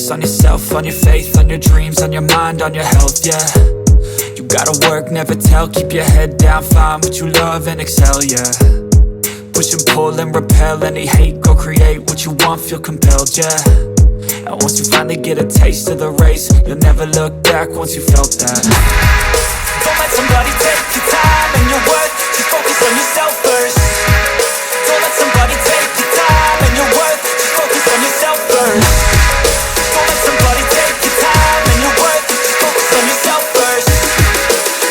focus on yourself, on your faith, on your dreams, on your mind, on your health, yeah. You gotta work, never tell, keep your head down, find what you love and excel, yeah. Push and pull and repel any hate, go create what you want, feel compelled, yeah. And once you finally get a taste of the race, you'll never look back once you felt that. Don't let somebody take your time and your worth, just focus on yourself first. Don't let somebody take your time and your worth, just focus on yourself first. Don't let somebody take your time and your worth, just focus on yourself first.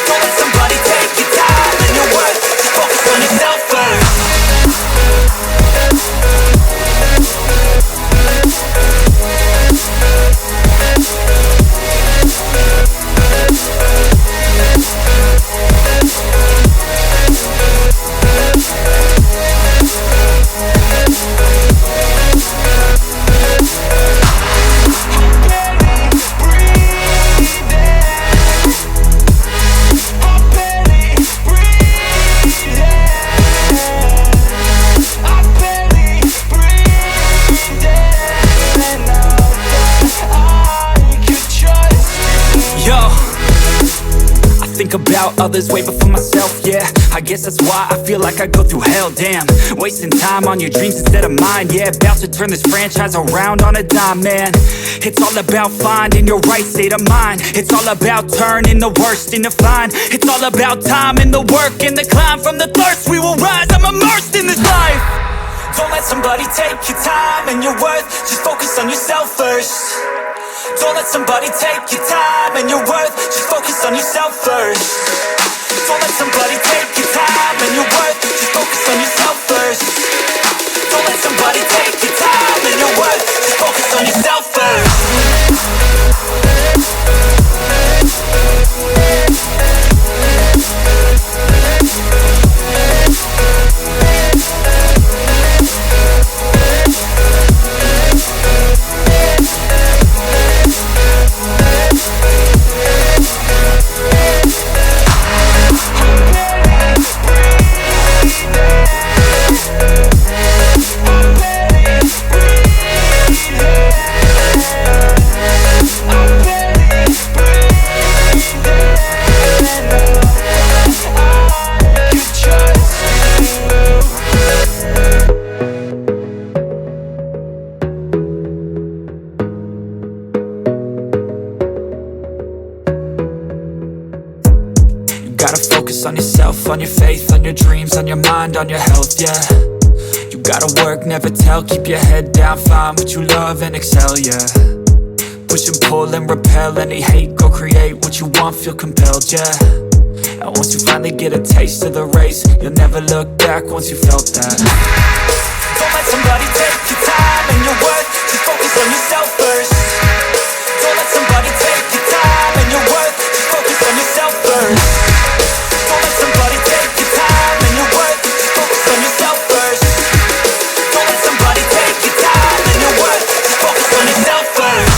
Don't let somebody take your time and your worth, just focus on yourself first. Think about others way before myself, yeah. I guess that's why I feel like I go through hell, damn. Wasting time on your dreams instead of mine, yeah. About to turn this franchise around on a dime, man. It's all about finding your right state of mind. It's all about turning the worst into fine. It's all about time and the work and the climb. From the thirst we will rise, I'm immersed in this life. Don't let somebody take your time and your worth, just focus on yourself first. Don't let somebody take your time and your worth, just focus on yourself first. Don't let somebody take your time and your worth, just focus on yourself first. Don't let somebody take your time and your worth, just focus on yourself first. Gotta focus on yourself, on your faith, on your dreams, on your mind, on your health, yeah. You gotta work, never tell, keep your head down, find what you love and excel, yeah. Push and pull and repel any hate, go create what you want, feel compelled, yeah. And once you finally get a taste of the race, you'll never look back once you felt that. Don't let somebody take your time and your worth, just focus on yourself first. Don't let somebody take your time and your worth, just focus on yourself first. Don't let somebody take your time and your worth, just focus on yourself first. Don't let somebody take your time and your worth, just focus on yourself first.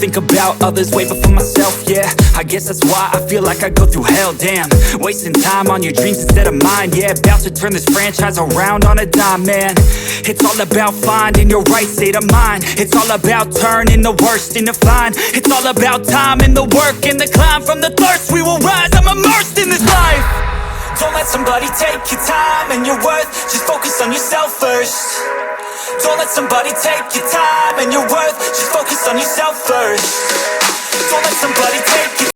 Think about others way before myself, yeah. I guess that's why I feel like I go through hell, damn. Wasting time on your dreams instead of mine, yeah. About to turn this franchise around on a dime, man. It's all about finding your right state of mind. It's all about turning the worst into fine. It's all about time and the work and the climb. From the thirst we will rise, I'm immersed in this life. Don't let somebody take your time and your worth, just focus on yourself first. Don't let somebody take your time and your worth, just focus on yourself first. Don't let somebody take your